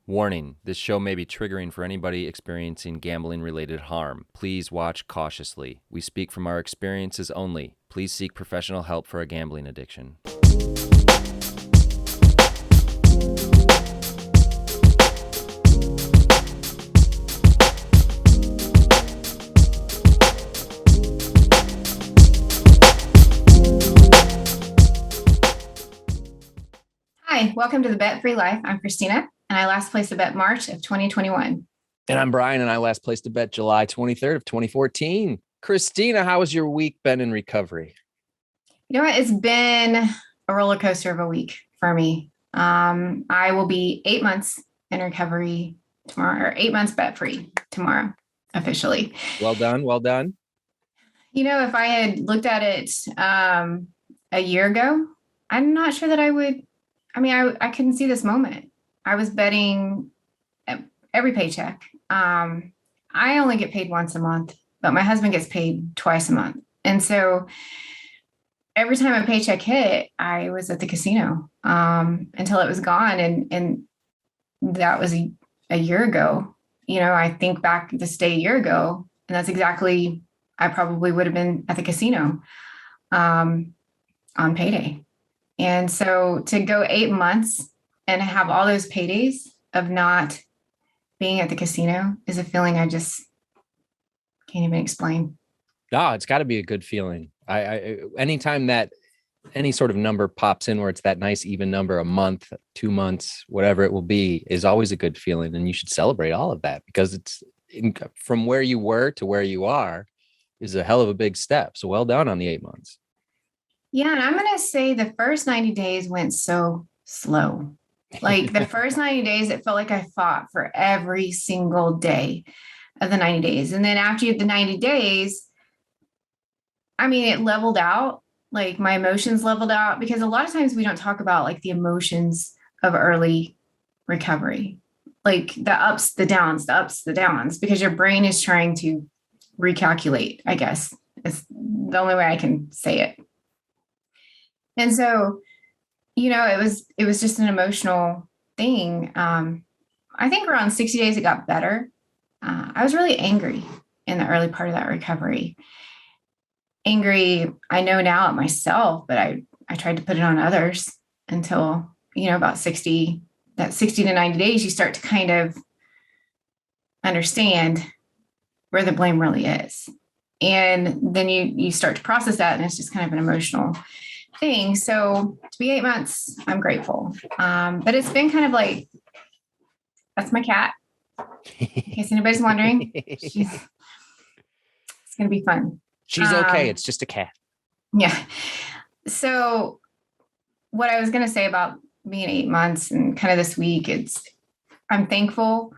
Warning, this show may be triggering for anybody experiencing gambling-related harm. Please watch cautiously. We speak from our experiences only. Please seek professional help for a gambling addiction. Hi, welcome to the Bet Free Life. I'm Christina, and I last placed a bet March of 2021. And I'm Brian, and I last placed a bet July 23rd of 2014. Christina, how has your week been in recovery? You know what? It's been a roller coaster of a week for me. I will be 8 months in recovery tomorrow, or 8 months bet free tomorrow, officially. Well done. Well done. You know, if I had looked at it a year ago, I'm not sure that I would. I couldn't see this moment. I was betting every paycheck. I only get paid once a month, but my husband gets paid twice a month. And so every time a paycheck hit, I was at the casino until it was gone. And that was a year ago. You know, I think back this day a year ago, and that's exactly, I probably would have been at the casino on payday. And so to go 8 months and have all those paydays of not being at the casino is a feeling I just can't even explain. Oh, it's got to be a good feeling. I anytime that any sort of number pops in where it's that nice even number, a month, 2 months, whatever it will be, is always a good feeling. And you should celebrate all of that because it's from where you were to where you are is a hell of a big step. So well done on the 8 months. Yeah. And I'm going to say the first 90 days went so slow. Like the first 90 days, it felt like I fought for every single day of the 90 days. And then after the 90 days, it leveled out, like my emotions leveled out, because a lot of times we don't talk about like the emotions of early recovery, like the ups, the downs, because your brain is trying to recalculate, I guess. It's the only way I can say it. And so, you know, it was just an emotional thing. I think around 60 days, it got better. I was really angry in the early part of that recovery. Angry, I know now at myself, but I tried to put it on others until, you know, about 60 to 90 days, you start to kind of understand where the blame really is. And then you start to process that, and it's just kind of an emotional thing. So to be 8 months, I'm grateful. But it's been kind of like, that's my cat. In case anybody's wondering, it's going to be fun. She's okay. It's just a cat. Yeah. So what I was going to say about being 8 months and kind of this week, I'm thankful.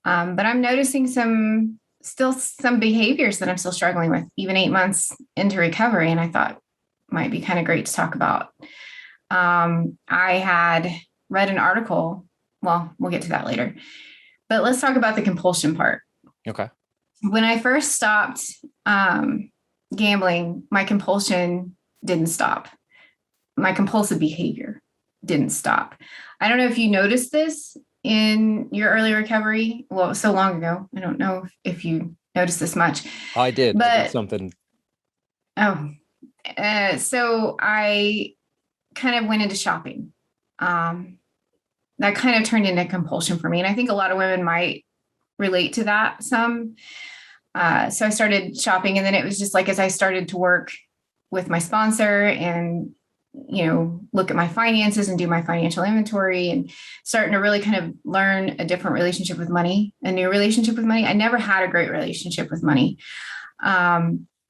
But I'm noticing some behaviors that I'm still struggling with, even 8 months into recovery. And I thought might be kind of great to talk about. I had read an article. Well, we'll get to that later, but let's talk about the compulsion part. Okay. When I first stopped gambling, my compulsion didn't stop. My compulsive behavior didn't stop. I don't know if you noticed this in your early recovery. Well, it was so long ago. I don't know if you noticed this much. I did. But I did something. So I kind of went into shopping. That kind of turned into compulsion for me. And I think a lot of women might relate to that some. So I started shopping, and then it was just like, as I started to work with my sponsor and, you know, look at my finances and do my financial inventory and starting to really kind of learn a different relationship with money, a new relationship with money. I never had a great relationship with money.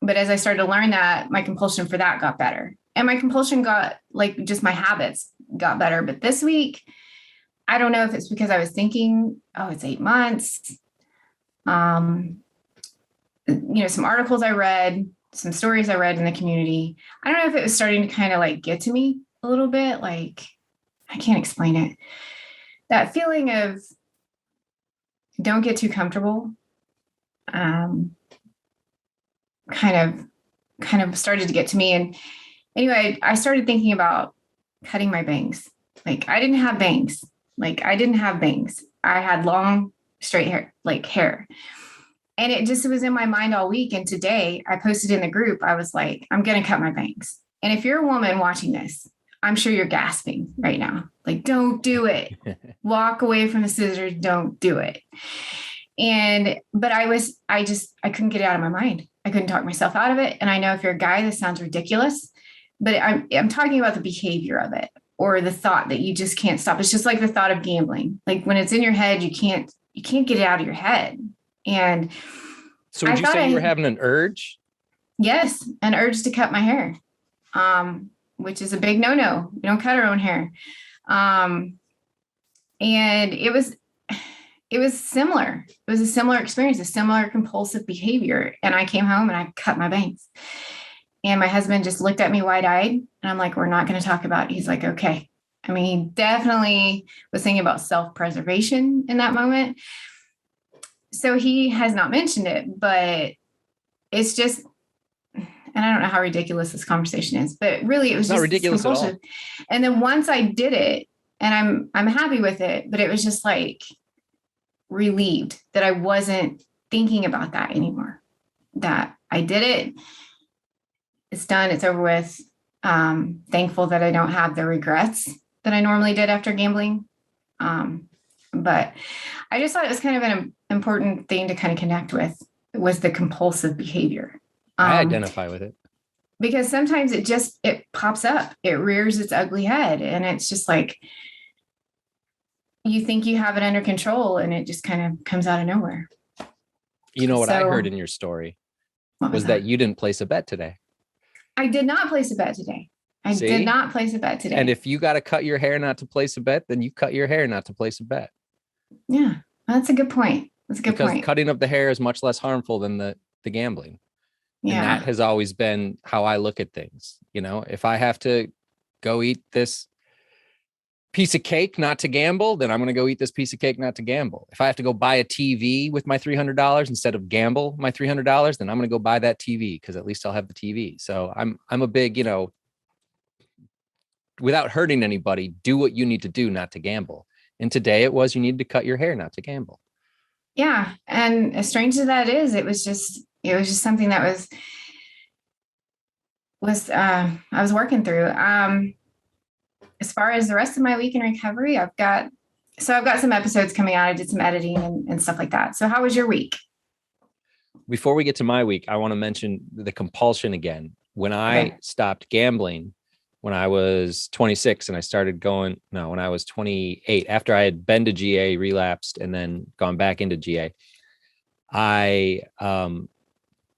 But as I started to learn that, my compulsion for that got better. And my compulsion got, like, just my habits got better. But this week, I don't know if it's because I was thinking, oh, it's 8 months. You know, some articles I read, some stories I read in the community. I don't know if it was starting to kind of like get to me a little bit. Like, I can't explain it. That feeling of don't get too comfortable. Kind of started to get to me. And anyway, I started thinking about cutting my bangs. Like, I didn't have bangs Like I didn't have bangs. I had long, straight hair, like hair. And it just was in my mind all week. And today I posted in the group, I was like, I'm going to cut my bangs. And if you're a woman watching this, I'm sure you're gasping right now. Like, don't do it. Walk away from the scissors. Don't do it. But I couldn't get it out of my mind. I couldn't talk myself out of it. And I know if you're a guy, this sounds ridiculous, but I'm talking about the behavior of it or the thought that you just can't stop. It's just like the thought of gambling. Like when it's in your head, you can't get it out of your head. And so would you say you were having an urge? Yes, an urge to cut my hair, which is a big no-no. We don't cut our own hair. And it was similar. It was a similar experience, a similar compulsive behavior. And I came home and I cut my bangs. And my husband just looked at me wide-eyed. And I'm like, we're not going to talk about it. He's like, okay. I mean, he definitely was thinking about self-preservation in that moment. So he has not mentioned it, but it's just, and I don't know how ridiculous this conversation is, but really it was not just ridiculous at all. And then once I did it, and I'm happy with it, but it was just like relieved that I wasn't thinking about that anymore, that I did it. It's done. It's over with. Thankful that I don't have the regrets that I normally did after gambling. But I just thought it was kind of an important thing to kind of connect with, was the compulsive behavior. I identify with it. Because sometimes it pops up, it rears its ugly head. And it's just like, you think you have it under control and it just kind of comes out of nowhere. You know what I heard in your story was that you didn't place a bet today. I did not place a bet today. I did not place a bet today. And if you got to cut your hair not to place a bet, then you cut your hair not to place a bet. Yeah, that's a good point. That's a good point. Because cutting of the hair is much less harmful than the gambling. Yeah. And that has always been how I look at things. You know, if I have to go eat this piece of cake not to gamble, then I'm going to go eat this piece of cake not to gamble. If I have to go buy a TV with my $300 instead of gamble my $300, then I'm going to go buy that TV because at least I'll have the TV. So I'm a big, you know, without hurting anybody, do what you need to do not to gamble. And today it was, you need to cut your hair not to gamble. Yeah. And as strange as that is, it was just something that I was working through. As far as the rest of my week in recovery, I've got some episodes coming out. I did some editing and stuff like that. So how was your week? Before we get to my week, I want to mention the compulsion again. When I stopped gambling, when I was 26 and I started when I was 28, after I had been to GA, relapsed, and then gone back into GA, I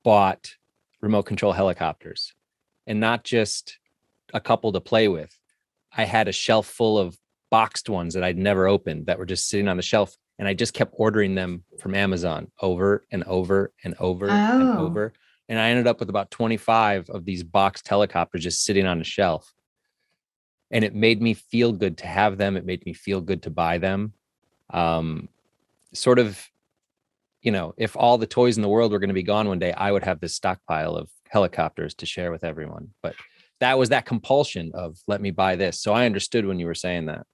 bought remote control helicopters, and not just a couple to play with. I had a shelf full of boxed ones that I'd never opened that were just sitting on the shelf. And I just kept ordering them from Amazon over and over and over and over. And I ended up with about 25 of these boxed helicopters just sitting on a shelf. And it made me feel good to have them. It made me feel good to buy them. Sort of, you know, if all the toys in the world were going to be gone one day, I would have this stockpile of helicopters to share with everyone. But that was that compulsion of, let me buy this. So I understood when you were saying that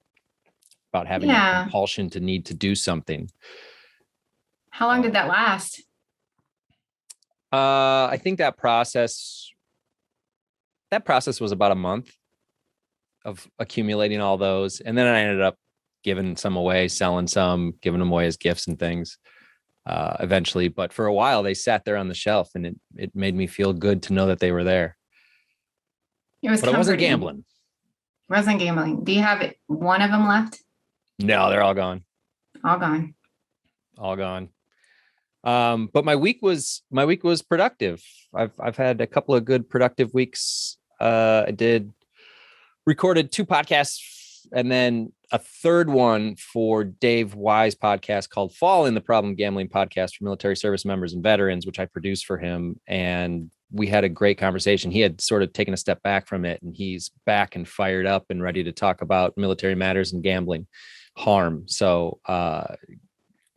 about having that compulsion to need to do something. How long did that last? I think that process was about a month of accumulating all those. And then I ended up giving some away, selling some, giving them away as gifts and things eventually. But for a while they sat there on the shelf, and it made me feel good to know that they were there. But I wasn't gambling. Wasn't gambling. Do you have one of them left? No, they're all gone. All gone. All gone. But my week was productive. I've had a couple of good productive weeks. I recorded 2 podcasts and then a third one for Dave Wise podcast called Fall in the Problem Gambling Podcast for military service members and veterans, which I produced for him. And we had a great conversation. He had sort of taken a step back from it, and he's back and fired up and ready to talk about military matters and gambling harm. So,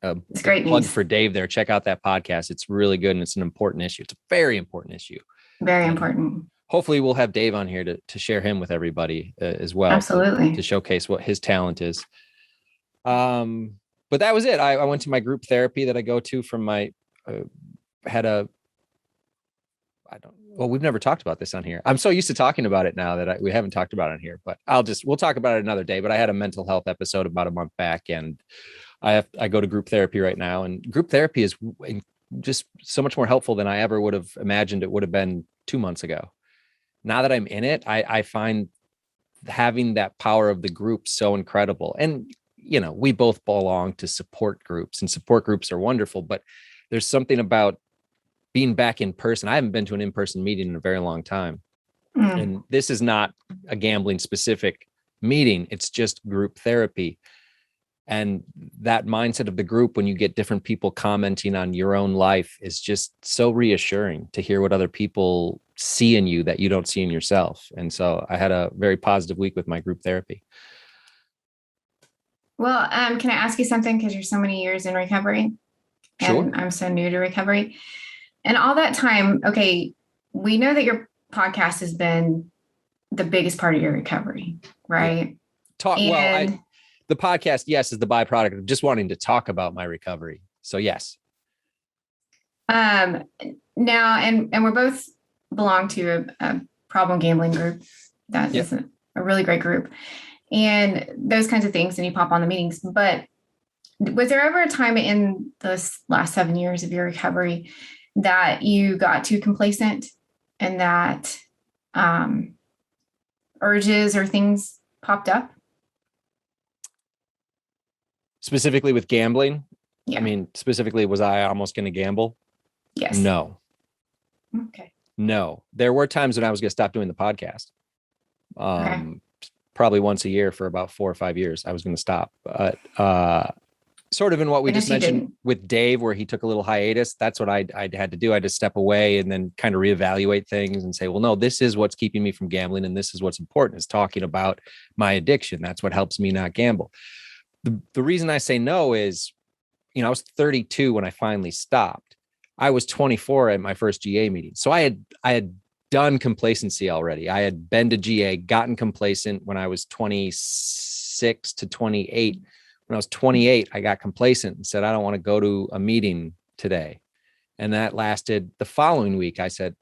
it's great plug news for Dave there. Check out that podcast. It's really good. And it's an important issue. It's a very important issue. Very important. Hopefully we'll have Dave on here to share him with everybody as well. Absolutely. To showcase what his talent is. But that was it. I went to my group therapy that I go to from my, had a, I don't, well, we've never talked about this on here. I'm so used to talking about it now that we haven't talked about it on here, but we'll talk about it another day. But I had a mental health episode about a month back, and I go to group therapy right now, and group therapy is just so much more helpful than I ever would have imagined it would have been 2 months ago. Now that I'm in it, I find having that power of the group so incredible. And, we both belong to support groups, and support groups are wonderful, but there's something about being back in person. I haven't been to an in-person meeting in a very long time. And this is not a gambling specific meeting. It's just group therapy. And that mindset of the group, when you get different people commenting on your own life, is just so reassuring to hear what other people see in you that you don't see in yourself. And so I had a very positive week with my group therapy. Well, can I ask you something? Because you're so many years in recovery, Sure. and I'm so new to recovery. And all that time, okay, we know that your podcast has been the biggest part of your recovery, right? Yeah. The podcast, yes, is the byproduct of just wanting to talk about my recovery. So yes. Now, and we're both belong to a problem gambling group. That is a really great group, and those kinds of things. And you pop on the meetings. But was there ever a time in the last 7 years of your recovery that you got too complacent, and that urges or things popped up? Specifically with gambling? Yeah. I mean, specifically, was I almost going to gamble? Yes. No. Okay. No. There were times when I was going to stop doing the podcast. Probably once a year for about 4 or 5 years, I was going to stop. But sort of in what we just mentioned with Dave, where he took a little hiatus, that's what I had to do. I had to step away and then kind of reevaluate things and say, well, no, this is what's keeping me from gambling. And this is what's important, is talking about my addiction. That's what helps me not gamble. The reason I say no is, I was 32 when I finally stopped. I was 24 at my first GA meeting. So I had done complacency already. I had been to GA, gotten complacent when I was 26 to 28. When I was 28, I got complacent and said, I don't want to go to a meeting today. And that lasted the following week. I said,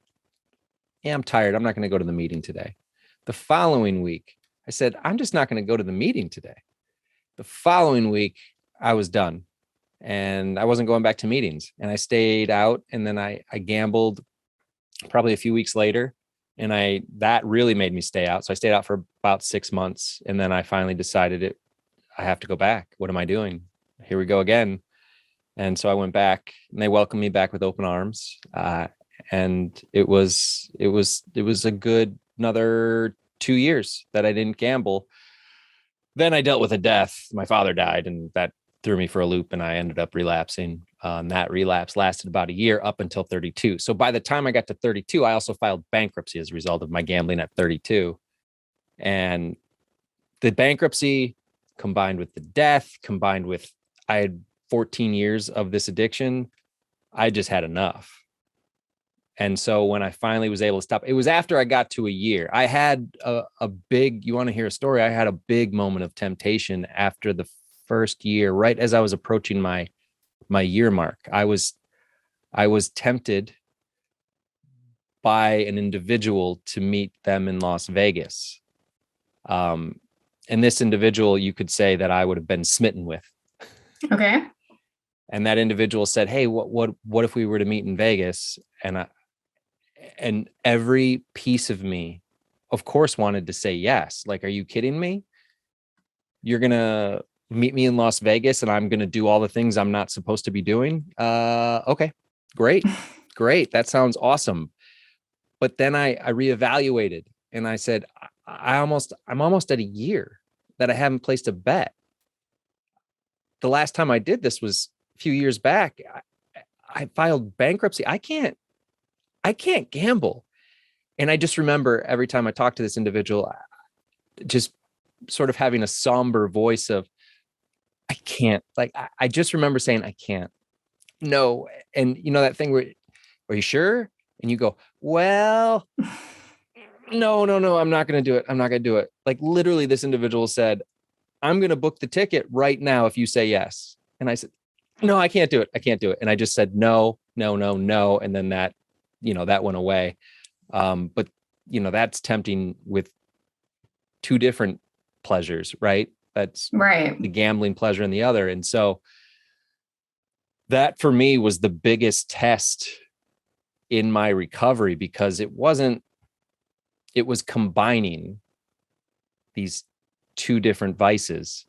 yeah, I'm tired. I'm not going to go to the meeting today. The following week, I said, I'm just not going to go to the meeting today. The following week, I was done and I wasn't going back to meetings, and I stayed out. And then I gambled probably a few weeks later, and that really made me stay out. So I stayed out for about 6 months. And then I finally decided I have to go back. What am I doing? Here we go again. And so I went back, and they welcomed me back with open arms. And it was a good another 2 years that I didn't gamble. Then I dealt with a death. My father died, and that threw me for a loop, and I ended up relapsing. That relapse lasted about a year, up until 32. So by the time I got to 32, I also filed bankruptcy as a result of my gambling at 32. And the bankruptcy, combined with the death, combined with I had 14 years of this addiction, I just had enough. And so when I finally was able to stop, it was after I got to a year. I had a big, you want to hear a story? I had a big moment of temptation after the first year, right as I was approaching my year mark. I was tempted by an individual to meet them in Las Vegas. And this individual, you could say that I would have been smitten with. Okay. And that individual said, hey, what if we were to meet in Vegas? And every piece of me, of course, wanted to say yes. Like, are you kidding me? You're going to meet me in Las Vegas and I'm going to do all the things I'm not supposed to be doing? Okay, great. That sounds awesome. But then I reevaluated, and I said, I'm almost at a year that I haven't placed a bet. The last time I did this was a few years back. I filed bankruptcy. I can't gamble. And I just remember every time I talk to this individual, just sort of having a somber voice of, I can't. Like, I just remember saying, I can't. No. And that thing where, are you sure? And you go, well, no, I'm not going to do it. I'm not going to do it. Like, literally, this individual said, I'm going to book the ticket right now if you say yes. And I said, no, I can't do it. I can't do it. And I just said, no, no, no, no. And then that, that went away. But that's tempting with two different pleasures, right? That's Right. the gambling pleasure and the other. And so that for me was the biggest test in my recovery, because it was combining these two different vices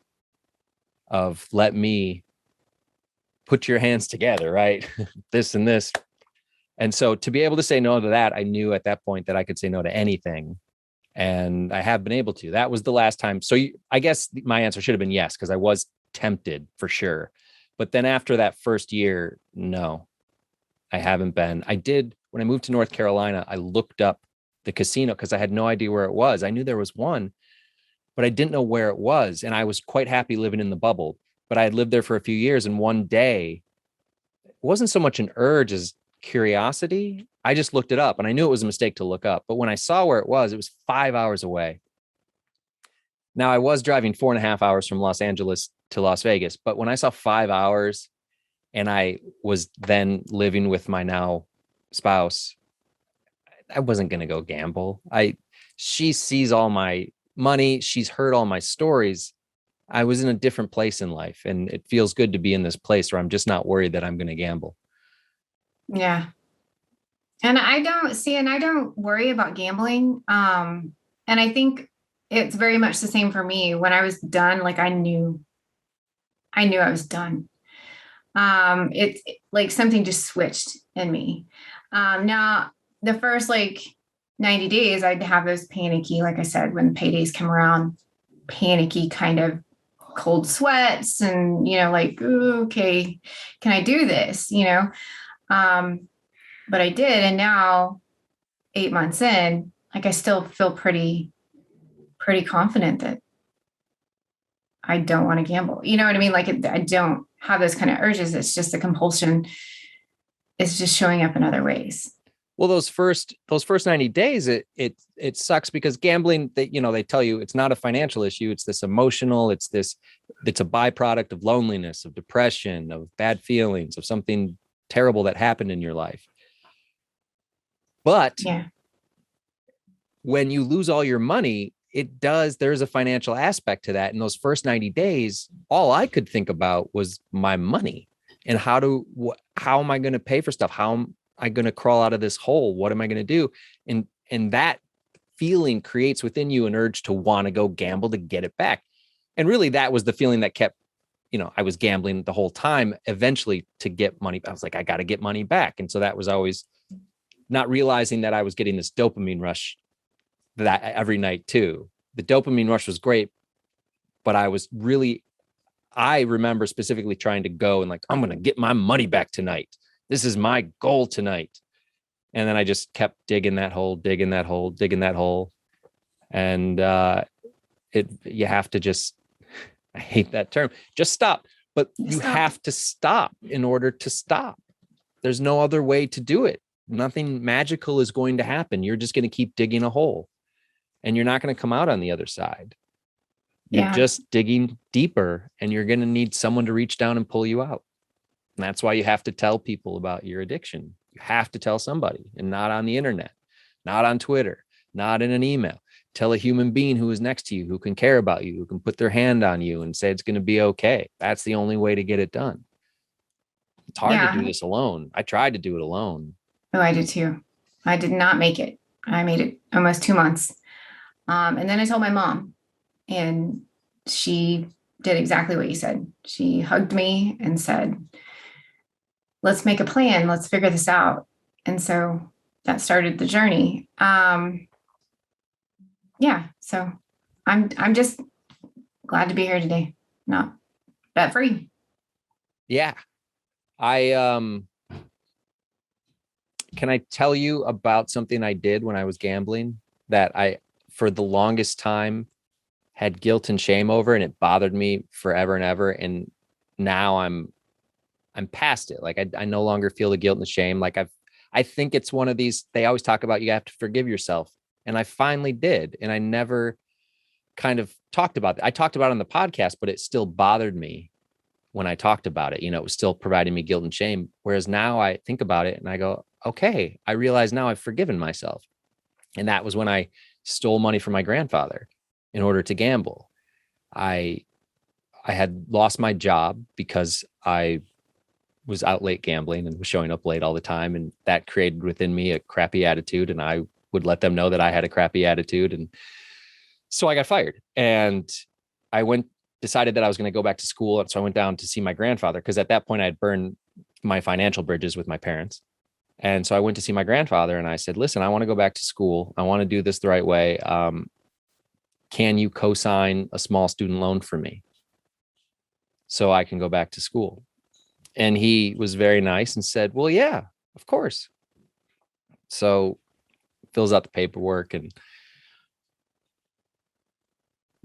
of, let me put your hands together, right? This and this. And so to be able to say no to that, I knew at that point that I could say no to anything. And I have been able to. That was the last time. So I guess my answer should have been yes, because I was tempted for sure. But then after that first year, no, I haven't been. I did, when I moved to North Carolina, I looked up the casino because I had no idea where it was. I knew there was one, but I didn't know where it was. And I was quite happy living in the bubble, but I had lived there for a few years. And one day, it wasn't so much an urge as curiosity. I just looked it up, and I knew it was a mistake to look up. But when I saw where it was 5 hours away. Now, I was driving 4.5 hours from Los Angeles to Las Vegas, but when I saw 5 hours and I was then living with my now spouse, I wasn't going to go gamble. She sees all my money. She's heard all my stories. I was in a different place in life, and it feels good to be in this place where I'm just not worried that I'm going to gamble. Yeah. And I don't worry about gambling. And I think it's very much the same for me. When I was done, like I knew I was done. It's like something just switched in me. Now the first like 90 days, I'd have those panicky, like I said, when paydays come around, panicky kind of cold sweats and, like, ooh, okay, can I do this? But I did. And now 8 months in, like I still feel pretty confident that I don't want to gamble. You know what I mean? Like I don't have those kind of urges. It's just the compulsion is just showing up in other ways. Well, those first 90 days, it sucks because gambling, they tell you it's not a financial issue. It's this emotional, it's a byproduct of loneliness, of depression, of bad feelings, of something terrible that happened in your life. But yeah, when you lose all your money, there's a financial aspect to that. In those first 90 days, all I could think about was my money and how am I going to pay for stuff? How am I going to crawl out of this hole? What am I going to do? And that feeling creates within you an urge to want to go gamble to get it back. And really that was the feeling that kept, I was gambling the whole time, eventually to get money. I was like, I got to get money back. And so that was always not realizing that I was getting this dopamine rush that every night too. The dopamine rush was great, but I remember specifically trying to go and like, I'm going to get my money back tonight. This is my goal tonight. And then I just kept digging that hole. And you have to just, I hate that term, just stop. But you have to stop in order to stop. There's no other way to do it. Nothing magical is going to happen. You're just going to keep digging a hole and you're not going to come out on the other side. You're just digging deeper, and you're going to need someone to reach down and pull you out. And that's why you have to tell people about your addiction. You have to tell somebody, and not on the internet, not on Twitter, not in an email. Tell a human being who is next to you, who can care about you, who can put their hand on you and say it's going to be okay. That's the only way to get it done. It's hard to do this alone. I tried to do it alone. Oh, I did too. I did not make it. I made it almost 2 months. And then I told my mom, and she did exactly what you said. She hugged me and said, let's make a plan. Let's figure this out. And so that started the journey. So I'm just glad to be here today. Not debt free. Yeah. Can I tell you about something I did when I was gambling that I, for the longest time, had guilt and shame over, and it bothered me forever and ever. And now I'm past it. Like I no longer feel the guilt and the shame. Like I think it's one of these, they always talk about, you have to forgive yourself. And I finally did. And I never kind of talked about it. I talked about it on the podcast, but it still bothered me when I talked about it. It was still providing me guilt and shame. Whereas now I think about it and I go, okay, I realize now I've forgiven myself. And that was when I stole money from my grandfather in order to gamble. I had lost my job because I was out late gambling and was showing up late all the time. And that created within me a crappy attitude. And I would let them know that I had a crappy attitude. And so I got fired. And I decided that I was going to go back to school. And so I went down to see my grandfather, because at that point I had burned my financial bridges with my parents. And so I went to see my grandfather and I said, listen, I want to go back to school. I want to do this the right way. Can you co-sign a small student loan for me so I can go back to school? And he was very nice and said, well, yeah, of course. So fills out the paperwork and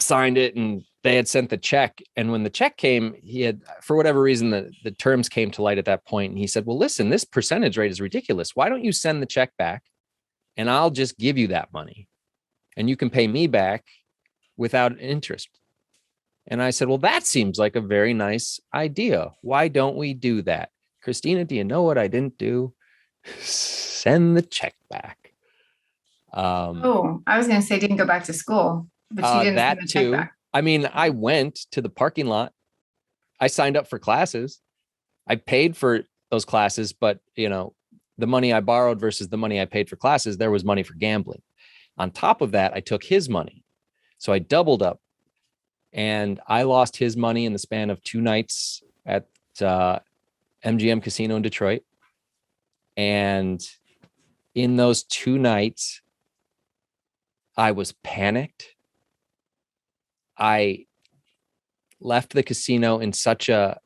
signed it, and they had sent the check. And when the check came, he had, for whatever reason, the terms came to light at that point. And he said, well, listen, this percentage rate is ridiculous. Why don't you send the check back and I'll just give you that money and you can pay me back without interest? And I said, well, that seems like a very nice idea. Why don't we do that? Christina, do you know what I didn't do? Send the check back. I was going to say didn't go back to school, but you didn't that send the check too. back. I mean, I went to the parking lot. I signed up for classes. I paid for those classes, but the money I borrowed versus the money I paid for classes, there was money for gambling. On top of that, I took his money. So I doubled up. And I lost his money in the span of 2 nights at MGM Casino in Detroit. And in those 2 nights, I was panicked. I left the casino in such a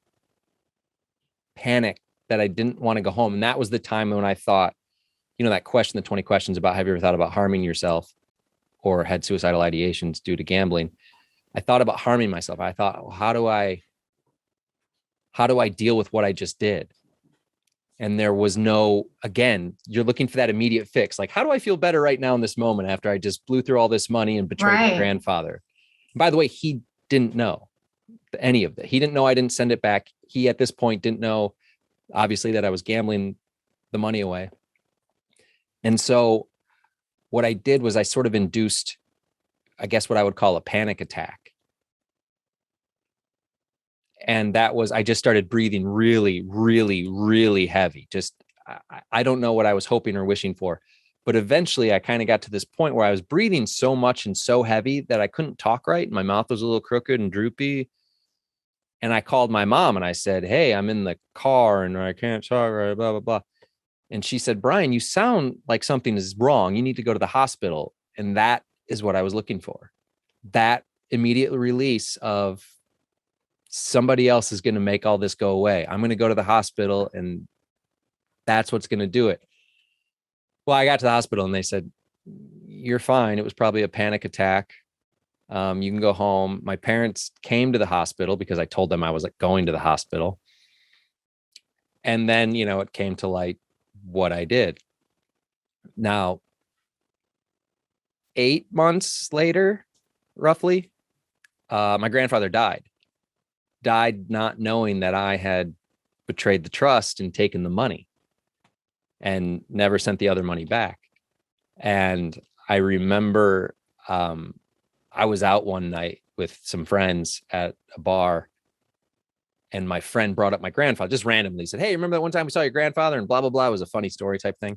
panic that I didn't want to go home. And that was the time when I thought, that question, the 20 questions about, have you ever thought about harming yourself or had suicidal ideations due to gambling? I thought about harming myself. I thought, well, how do I deal with what I just did? And there was again, you're looking for that immediate fix. Like, how do I feel better right now in this moment after I just blew through all this money and betrayed my grandfather? And by the way, he didn't know any of that. He didn't know I didn't send it back. He, at this point, didn't know, obviously, that I was gambling the money away. And so what I did was I sort of induced, I guess, what I would call a panic attack. And that was, I just started breathing really, really, really heavy. Just, I don't know what I was hoping or wishing for, but eventually I kind of got to this point where I was breathing so much and so heavy that I couldn't talk right. My mouth was a little crooked and droopy. And I called my mom and I said, hey, I'm in the car and I can't talk right, blah, blah, blah. And she said, Brian, you sound like something is wrong. You need to go to the hospital. And that is what I was looking for. That immediate release of, somebody else is going to make all this go away. I'm going to go to the hospital and that's what's going to do it. Well, I got to the hospital and they said, you're fine. It was probably a panic attack. You can go home. My parents came to the hospital because I told them I was going to the hospital. And then, it came to light what I did. Now, 8 months later, roughly, my grandfather died not knowing that I had betrayed the trust and taken the money and never sent the other money back. And I remember I was out one night with some friends at a bar, and my friend brought up my grandfather just randomly, said, hey, remember that one time we saw your grandfather and blah, blah, blah. It was a funny story type thing.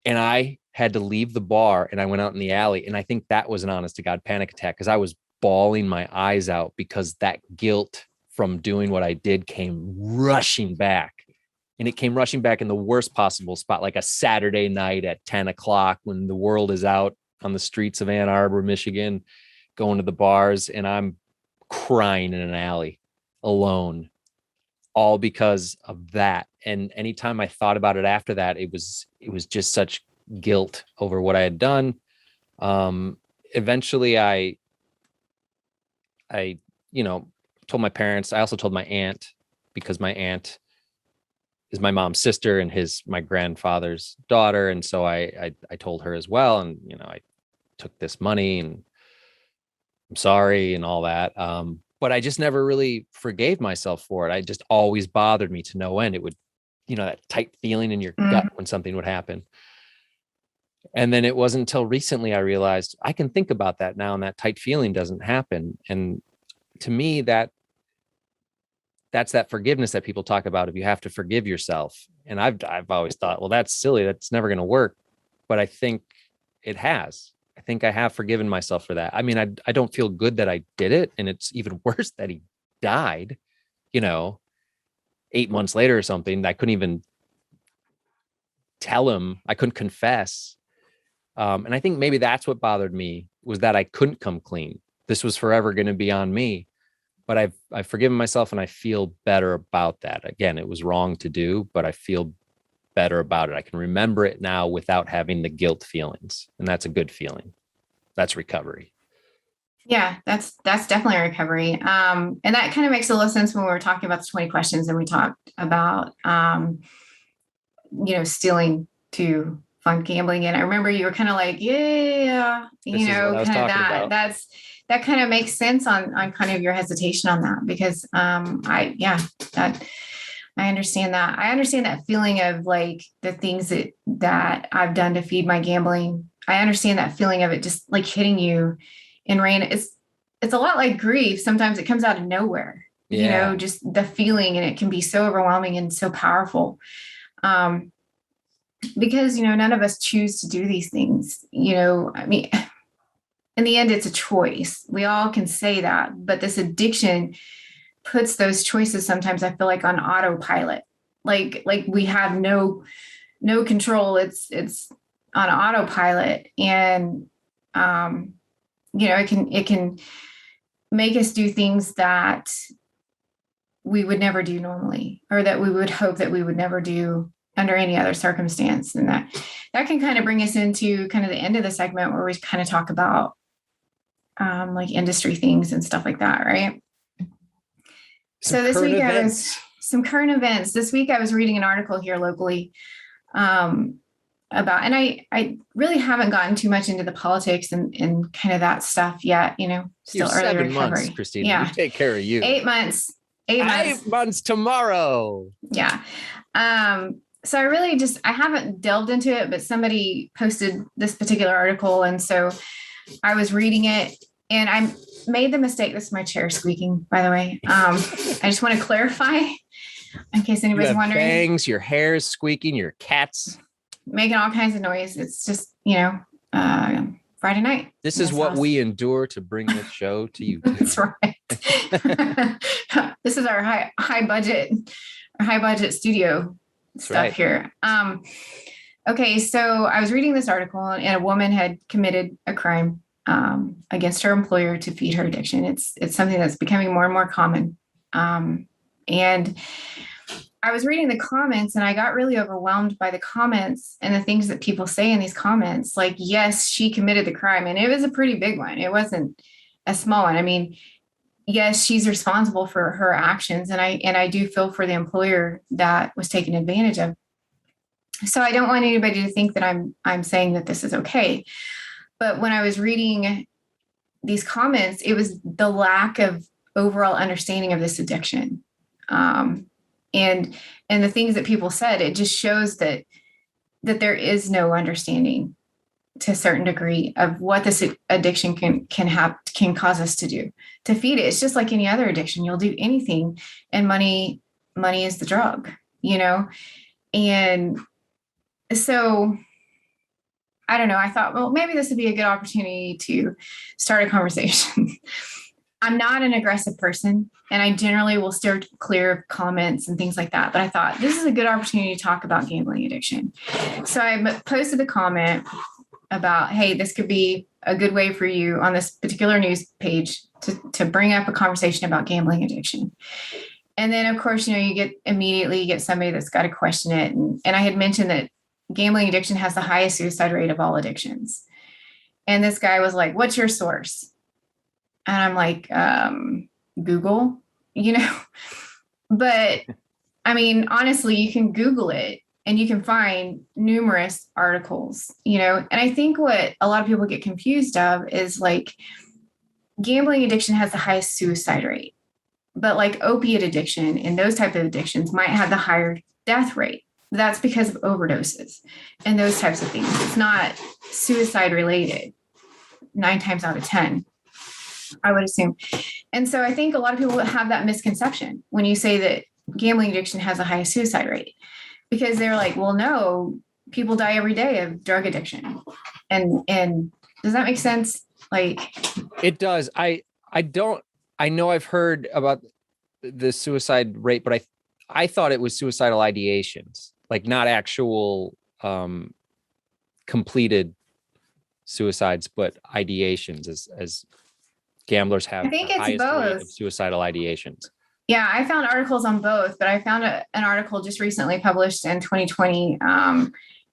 And I had to leave the bar and I went out in the alley. And I think that was an honest to God panic attack, because I was bawling my eyes out because that guilt from doing what I did came rushing back. And it came rushing back in the worst possible spot, like a Saturday night at 10 o'clock when the world is out on the streets of Ann Arbor, Michigan, going to the bars. And I'm crying in an alley alone, all because of that. And anytime I thought about it after that, it was just such guilt over what I had done. Eventually I told my parents. I also told my aunt, because my aunt is my mom's sister and my grandfather's daughter. And so I told her as well. And, I took this money and I'm sorry and all that. But I just never really forgave myself for it. I just always bothered me to no end. It would, that tight feeling in your gut Mm. when something would happen. And then it wasn't until recently I realized I can think about that now and that tight feeling doesn't happen. And to me, that's that forgiveness that people talk about. If you have to forgive yourself. And I've always thought, well, that's silly. That's never going to work. But I think it has. I think I have forgiven myself for that. I mean, I don't feel good that I did it. And it's even worse that he died, you know, 8 months later or something. I couldn't even tell him. I couldn't confess. And I think maybe that's what bothered me, was that I couldn't come clean. This was forever going to be on me. But I've forgiven myself and I feel better about that. Again, it was wrong to do, but I feel better about it. I can remember it now without having the guilt feelings. And that's a good feeling. That's recovery. Yeah, that's definitely a recovery. And that kind of makes a little sense when we were talking about the 20 questions and we talked about, stealing to fund gambling. And I remember you were kind of like, yeah, This is what I was kind of talking that. about. That kind of makes sense on kind of your hesitation on that, because that I understand that. I understand that feeling of like the things that I've done to feed my gambling. I understand that feeling of it just like hitting you in rain. It's a lot like grief. Sometimes it comes out of nowhere, Yeah. just the feeling, and it can be so overwhelming and so powerful. Because, none of us choose to do these things. I mean, in the end, it's a choice. We all can say that, but this addiction puts those choices sometimes, I feel like, on autopilot. Like we have no control. It's on autopilot. And it can make us do things that we would never do normally, or that we would hope that we would never do under any other circumstance. And that can kind of bring us into kind of the end of the segment, where we kind of talk about like industry things and stuff like that, right? So this week some current events. This week I was reading an article here locally about, and I really haven't gotten too much into the politics and kind of that stuff yet, still early 7 recovery. months, Christina. Yeah. You take care of you. 8 months. 8 months tomorrow. Yeah. So I really I haven't delved into it, but somebody posted this particular article. And so I was reading it and I made the mistake. This is my chair squeaking, by the way. I just want to clarify in case anybody's wondering. Bangs, your hair is squeaking, your cat's making all kinds of noise. It's just, Friday night. This is what we endure to bring this show to you. That's right. This is our high budget studio stuff here. Okay, so I was reading this article, and a woman had committed a crime against her employer to feed her addiction. It's something that's becoming more and more common. And I was reading the comments, and I got really overwhelmed by the comments and the things that people say in these comments. Like, yes, she committed the crime, and it was a pretty big one. It wasn't a small one. I mean, yes, she's responsible for her actions, and I do feel for the employer that was taken advantage of. So I don't want anybody to think that I'm saying that this is okay. But when I was reading these comments, it was the lack of overall understanding of this addiction. And the things that people said, it just shows that there is no understanding to a certain degree of what this addiction can cause us to do, to feed it. It's just like any other addiction. You'll do anything, and money is the drug, and so I don't know. I thought, well, maybe this would be a good opportunity to start a conversation. I'm not an aggressive person, and I generally will steer clear of comments and things like that. But I thought this is a good opportunity to talk about gambling addiction. So I posted the comment about, hey, this could be a good way for you on this particular news page to bring up a conversation about gambling addiction. And then, of course, you get somebody that's got to question it. And I had mentioned that gambling addiction has the highest suicide rate of all addictions. And this guy was like, what's your source? And I'm like, Google, but I mean, honestly, you can Google it and you can find numerous articles, and I think what a lot of people get confused of is like, gambling addiction has the highest suicide rate, but like opiate addiction and those type of addictions might have the higher death rate. That's because of overdoses and those types of things. It's not suicide related 9 times out of 10, I would assume. And so I think a lot of people have that misconception when you say that gambling addiction has a high suicide rate, because they're like, well, no, people die every day of drug addiction. And does that make sense? Like, it does. I know I've heard about the suicide rate, but I thought it was suicidal ideations, like not actual completed suicides, but ideations as gamblers have I think the it's highest rate of both. suicidal ideations. Yeah, I found articles on both, but I found an article just recently published in 2020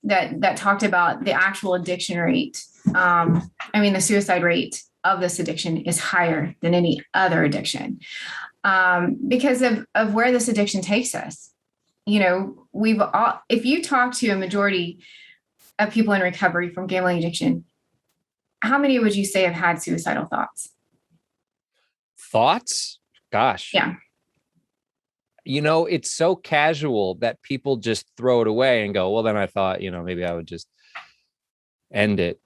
that talked about the actual addiction rate. The suicide rate of this addiction is higher than any other addiction because of where this addiction takes us. You know, if you talk to a majority of people in recovery from gambling addiction, how many would you say have had suicidal thoughts? Thoughts? Gosh. Yeah. You know, it's so casual that people just throw it away and go, well, then I thought, maybe I would just end it.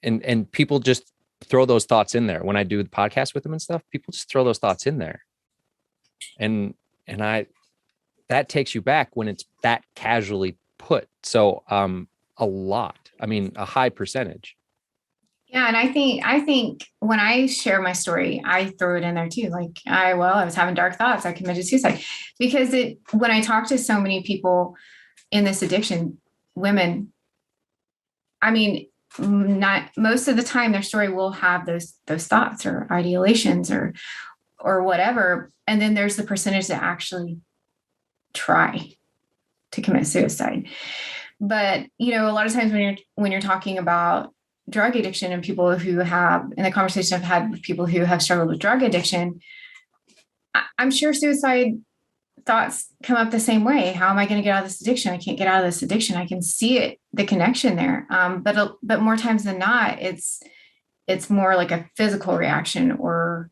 And people just throw those thoughts in there. When I do the podcast with them and stuff, people just throw those thoughts in there. And that takes you back when it's that casually put. So a lot. A high percentage. Yeah. And I think when I share my story, I throw it in there too. Like I was having dark thoughts. I committed suicide because when I talk to so many people in this addiction, women, not most of the time their story will have those thoughts or ideations or whatever. And then there's the percentage that actually try to commit suicide. But, a lot of times when you're talking about drug addiction and people who have, in the conversation I've had with people who have struggled with drug addiction, I'm sure suicide thoughts come up the same way. How am I going to get out of this addiction? I can't get out of this addiction. I can see it, the connection there. But more times than not, it's more like a physical reaction or,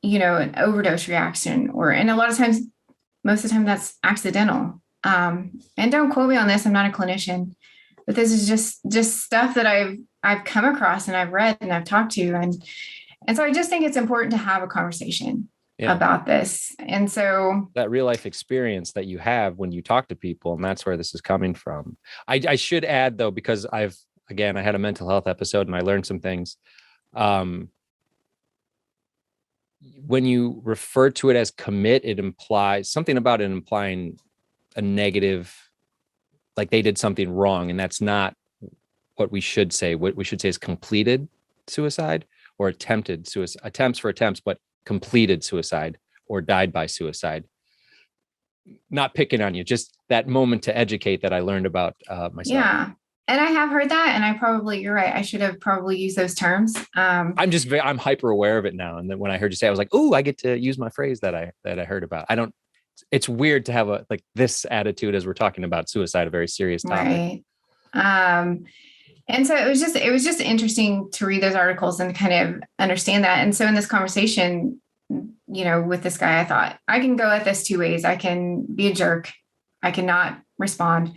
an overdose reaction and a lot of times, most of the time that's accidental. And don't quote me on this. I'm not a clinician, but this is just stuff that I've come across and I've read and I've talked to. And so I just think it's important to have a conversation about this. And so that real life experience that you have when you talk to people, and that's where this is coming from. I should add though, because I had a mental health episode and I learned some things. When you refer to it as commit, it implies something about it implying a negative, like they did something wrong. And that's not what we should say. What we should say is completed suicide or attempted suicide, attempts for attempts, but completed suicide or died by suicide. Not picking on you, just that moment to educate that I learned about myself. Yeah. And I have heard that. And you're right. I should have probably used those terms. I'm hyper aware of it now. And then when I heard you say, I was like, oh, I get to use my phrase that I heard about. It's weird to have this attitude as we're talking about suicide, a very serious topic. Right. And so it was just interesting to read those articles and kind of understand that. And so in this conversation, with this guy, I thought I can go at this 2 ways. I can be a jerk. I cannot respond,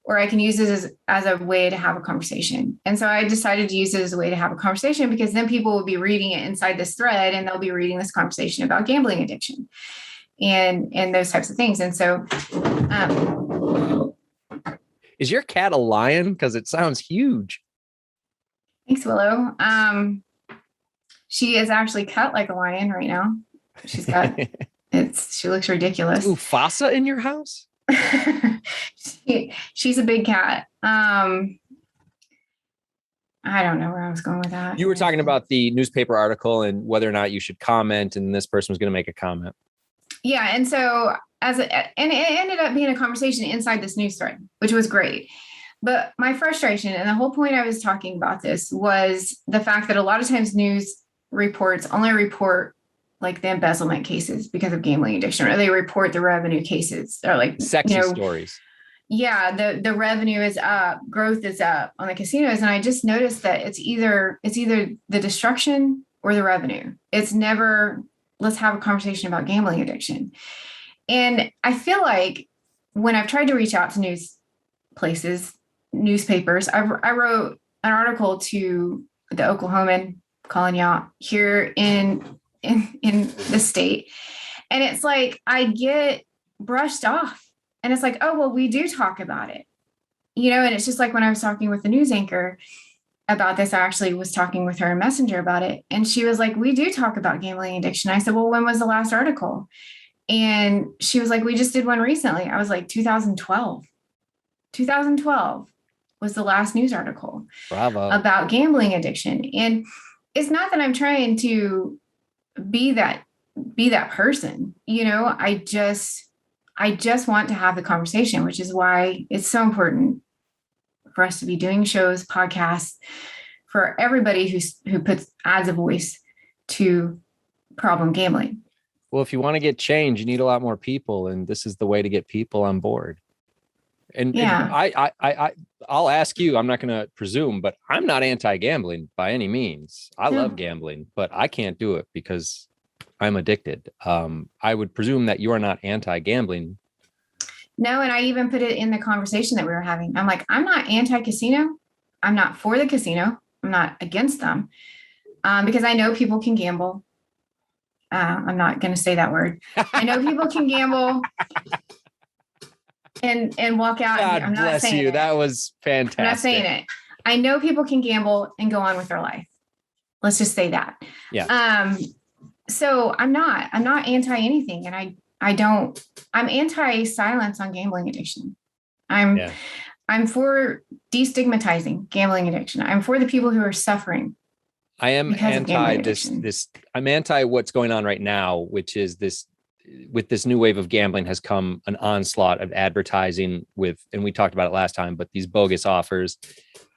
or I can use this as a way to have a conversation. And so I decided to use it as a way to have a conversation because then people will be reading it inside this thread and they'll be reading this conversation about gambling addiction and those types of things. And so, is your cat a lion? Because it sounds huge. Thanks, Willow. She is actually cut like a lion right now. She's got she looks ridiculous. Mufasa in your house? She's a big cat. I don't know where I was going with that. You were talking about the newspaper article and whether or not you should comment, and this person was going to make a comment. Yeah, and so and it ended up being a conversation inside this news thread, which was great. But my frustration and the whole point I was talking about this was the fact that a lot of times news reports only report like the embezzlement cases because of gambling addiction, or they report the revenue cases or like sexy stories. Yeah, the revenue is up, growth is up on the casinos. And I just noticed that it's either the destruction or the revenue. It's never, let's have a conversation about gambling addiction. And I feel like when I've tried to reach out to newspapers, I wrote an article to the Oklahoman, calling you out here in the state. And it's like, I get brushed off, and it's like, oh, well, we do talk about it, and it's just like when I was talking with the news anchor about this, I actually was talking with her in Messenger about it. And she was like, we do talk about gambling addiction. I said, well, when was the last article? And she was like, we just did one recently. I was like, 2012. 2012 was the last news article Bravo. about gambling addiction. And it's not that I'm trying to be that person, I just want to have the conversation, which is why it's so important for us to be doing shows, podcasts, for everybody who adds a voice to problem gambling. Well, if you want to get change, you need a lot more people, and this is the way to get people on board. And, yeah. and I'll ask you, I'm not going to presume, but I'm not anti-gambling by any means. I love gambling, but I can't do it because I'm addicted. I would presume that you are not anti-gambling. No, and I even put it in the conversation that we were having. I'm like, I'm not anti-casino. I'm not for the casino. I'm not against them, because I know people can gamble. I'm not going to say that word. I know people can gamble and walk out. God I'm not bless saying you. it. That was fantastic. I'm not saying it. I know people can gamble and go on with their life. Let's just say that. Yeah. So I'm not anti anything. And I'm anti-silence on gambling addiction. I'm for destigmatizing gambling addiction. I'm for the people who are suffering. I am anti I'm anti what's going on right now, which is with this new wave of gambling has come an onslaught of advertising and we talked about it last time, but these bogus offers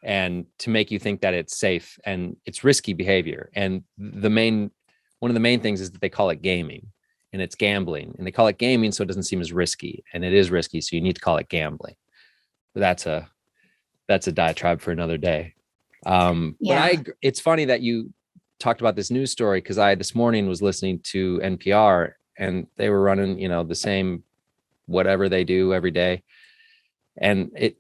and to make you think that it's safe, and it's risky behavior. And one of the main things is that they call it gaming, and it's gambling, and they call it gaming so it doesn't seem as risky, and it is risky. So you need to call it gambling. That's a diatribe for another day. But it's funny that you talked about this news story, because I this morning was listening to NPR and they were running, the same whatever they do every day. And I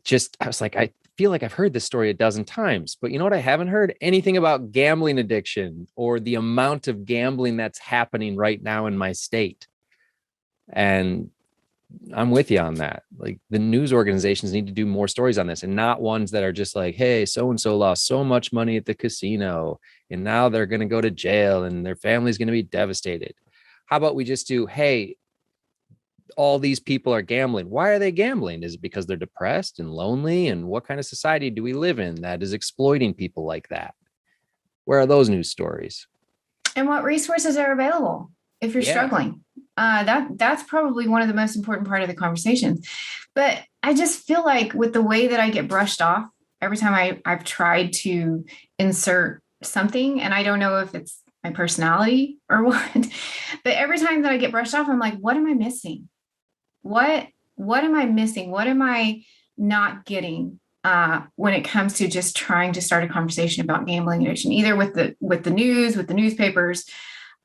was like, I feel like I've heard this story a dozen times, but you know what? I haven't heard anything about gambling addiction or the amount of gambling that's happening right now in my state. And I'm with you on that. Like, the news organizations need to do more stories on this, and not ones that are just like, hey, so-and-so lost so much money at the casino and now they're going to go to jail and their family's going to be devastated. How about we just do, hey, all these people are gambling. Why are they gambling? Is it because they're depressed and lonely? And what kind of society do we live in that is exploiting people like that? Where are those news stories? And what resources are available if you're struggling? That's probably one of the most important part of the conversation. But I just feel like with the way that I get brushed off every time I've tried to insert something, and I don't know if it's my personality or what, but every time that I get brushed off, I'm like, what am I missing? What am I missing? What am I not getting when it comes to just trying to start a conversation about gambling addiction, either with the news, with the newspapers,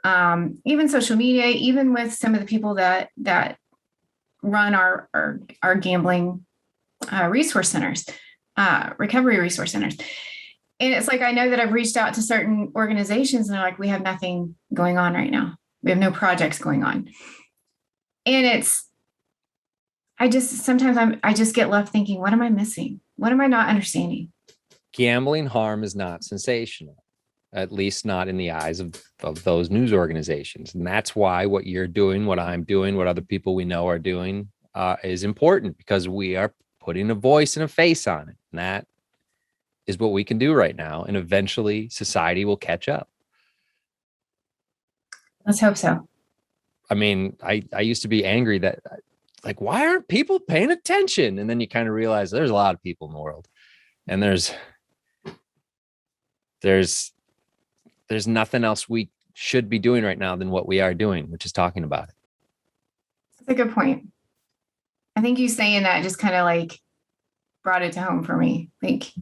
even social media, even with some of the people that run our gambling resource centers, recovery resource centers. And it's like, I know that I've reached out to certain organizations and they're like, we have nothing going on right now. We have no projects going on. And I just get left thinking, what am I missing? What am I not understanding? Gambling harm is not sensational, at least not in the eyes of those news organizations. And that's why what you're doing, what I'm doing, what other people we know are doing is important, because we are putting a voice and a face on it. And that is what we can do right now. And eventually society will catch up. Let's hope so. I mean, I used to be angry that, like, why aren't people paying attention? And then you kind of realize there's a lot of people in the world, and there's nothing else we should be doing right now than what we are doing, which is talking about it. That's a good point. I think you saying that just kind of like brought it to home for me. Like,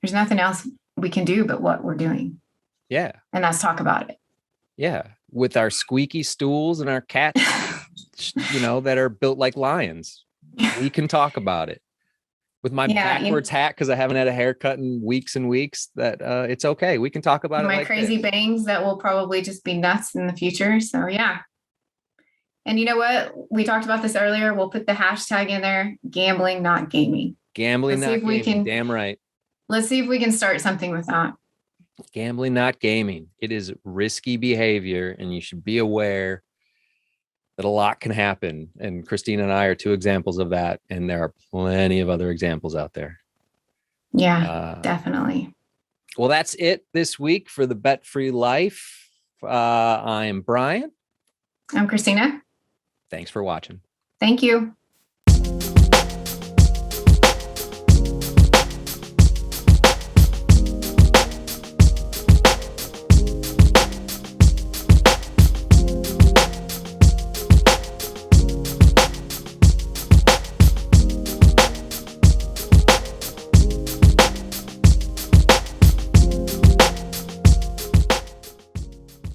there's nothing else we can do but what we're doing. Yeah. And let's talk about it. Yeah. With our squeaky stools and our cats, that are built like lions. We can talk about it. With my backwards hat, because I haven't had a haircut in weeks and weeks, that it's okay. We can talk about it. My crazy bangs that will probably just be nuts in the future. So yeah. And you know what? We talked about this earlier. We'll put the hashtag in there, gambling, not gaming. Gambling, not gaming. Damn right. Let's see if we can start something with that. Gambling, not gaming. It is risky behavior, and you should be aware that a lot can happen. And Christina and I are two examples of that. And there are plenty of other examples out there. Yeah, definitely. Well, that's it this week for the Bet Free Life. I'm Brian. I'm Christina. Thanks for watching. Thank you.